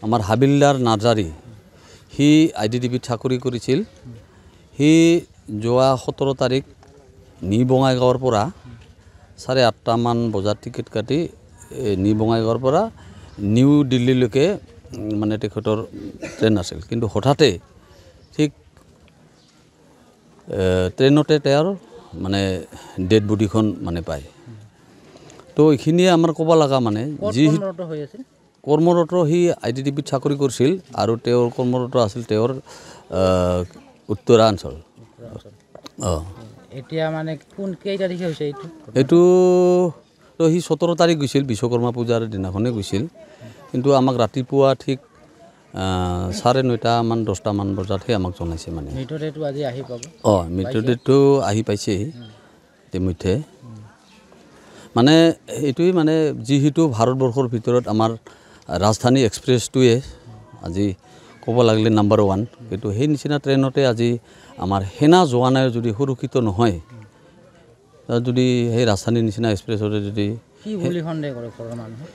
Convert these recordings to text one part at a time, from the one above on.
আমাৰ হাবিলদাৰ নাৰ্জাৰী সি IDDBত চাকৰি কৰিছিল সি যোৱা 17 তাৰিখ নি বঙাইগাঁৱৰ পৰা 8:30 মান বজাত টিকেট কাটি নি বঙাইগাঁৱৰ পৰা নিউ দিল্লীলৈকে মানে তেখেতৰ ট্ৰেইন আছিল কিন্তু হঠাতে ঠিক ট্ৰেইনতে তেওঁৰ মানে ডেড বডিখন মানে পায় তো এইখিনিয়ে আমাৰ ক'ব লগা মানে যি কৰ্মৰত সি IDDBত চাকৰি কৰিছিল আৰু তেওঁৰ কৰ্মৰত আছিল তেওঁৰ উত্তৰাঞ্চল এতিয়া মানে কোন কেই তাৰিখে হৈছে এইটো তো সি 17 তাৰিখ গৈছিল বিশ্বকৰ্মা পূজাৰ দিনাখনে গৈছিল কিন্তু আমাক ৰাতিপুৱা ঠিক 9:30 মান 10টা মান বজাতহে আমাক জনাইছে মানে মৃতদেহটো আজি আহি পাব মৃতদেহটো আহি পাইছে ইতিমধ্যে মানে এইটোই মানে যিহেতু ভাৰতবৰ্ষৰ ভিতৰত আমাৰ ৰাজধানী এক্সপ্ৰেছটোৱে আজি ক'ব লাগিলে নাম্বাৰ 1 কিন্তু সেই নিচিনা ট্ৰেইনতে আজি আমাৰ সেনা জোৱানে যদি সুৰক্ষিত নহয় যদি সেই ৰাজধানীৰ নিচিনা এক্সপ্ৰেছতে যদি কি বুলি সন্দেহ কৰে ঘৰৰ মানুহে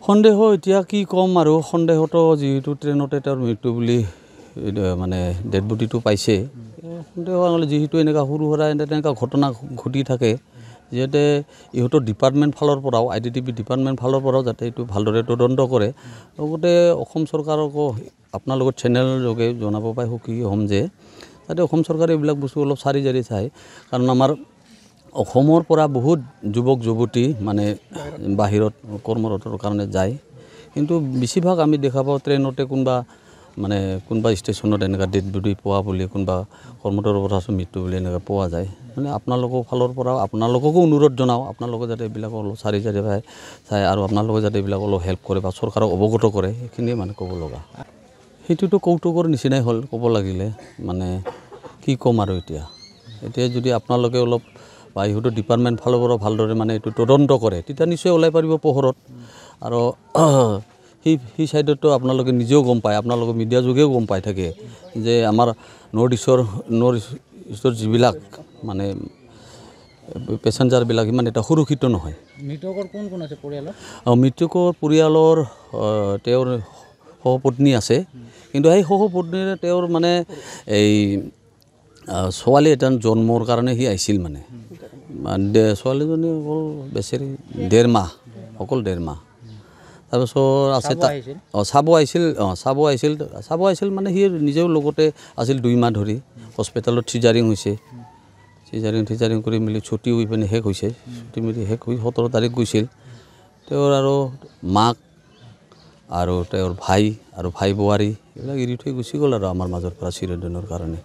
সন্দেহ এতিয়া কি ক'ম আৰু সন্দেহটো যিহেতু ট্ৰেইনতে তেওঁৰ মৃত্যু বুলি মানে ডেড বডিটো পাইছে সন্দেহ হ'লে যিহেতু এনেকুৱা সৰু সুৰা এনেকুৱা ঘটনা ঘটি থাকে যিহেতু ইহঁতৰ ডিপাৰ্টমেণ্ট ফালৰ পৰাও IDDB ডিপাৰ্টমেণ্ট ফালৰ পৰাও যাতে এইটো ভালদৰে তদন্ত কৰে লগতে অসম চৰকাৰকো আপোনালোকৰ চেনেল যোগে জনাব পাই সুখী হ'ম যে যাতে অসম চৰকাৰে এইবিলাক বস্তু অলপ চাৰি জাৰি চায় কাৰণ আমাৰ অসমৰ পৰা বহুত যুৱক যুৱতী মানে বাহিৰত কৰ্মৰতৰ কাৰণে যায় কিন্তু বেছিভাগ আমি দেখা পাওঁ ট্ৰেইনতে কোনোবা ষ্টেচনত এনেকুৱা ডেড বডি পোৱা বুলি কোনোবা কৰ্মৰতৰ পৰা মৃত্যু বুলি এনেকুৱা পোৱা যায় মানে আপোনালোকৰ ফালৰ পৰা আপোনালোককো অনুৰোধ জনাওঁ আপোনালোকে যাতে এইবিলাক অলপ চাৰি জাৰি চায় আৰু আপোনালোকে যাতে এইবিলাক অলপ হেল্প কৰে বা চৰকাৰক অৱগত কৰে সেইখিনিয়ে মানে ক'ব লগা সেইটোতো কৌতুকৰ নিচিনাই হ'ল ক'ব লাগিলে মানে কি ক'ম আৰু এতিয়া যদি আপোনালোকে অলপ বা ইহঁতৰ ডিপাৰ্টমেণ্ট ফালৰ পৰা ভালদৰে মানে এইটো তদন্ত কৰে তেতিয়া নিশ্চয় ওলাই পাৰিব পোহৰত আৰু সেই ছাইডতো আপোনালোকে নিজেও গম পায় আপোনালোকে মিডিয়া যোগেও গম পাই থাকে যে আমাৰ নৰ্থ ইষ্টৰ যিবিলাক মানে পেচেঞ্জাৰবিলাক ইমান এটা সুৰক্ষিত নহয় মৃতকৰ কোন আছে পৰিয়ালৰ মৃতকৰ পৰিয়ালৰ তেওঁৰ সহপত্নী আছে কিন্তু সেই সহপত্নীৰে তেওঁৰ মানে এই ছোৱালী এটা জন্মৰ কাৰণে সি আহিছিল মানে ছোৱালীজনী অকল বেচেৰি 1.5 মাহ অকল 1.5 মাহ তাৰপিছত আছে চাব আহিছিল মানে সি নিজেও লগতে আছিল 2 মাহ ধৰি হস্পিটেলত চিজাৰিং হৈছে চিজাৰিং কৰি মেলি ছুটি হৈ পিনে শেষ হৈছে ছুটি মেলি শেষ হৈ 17 তাৰিখ গৈছিল তেওঁৰ আৰু মাক আৰু তেওঁৰ ভাই বোৱাৰী এইবিলাক এৰি থৈ গুচি গ'ল আৰু আমাৰ মাজৰ পৰা চিৰদিনৰ কাৰণে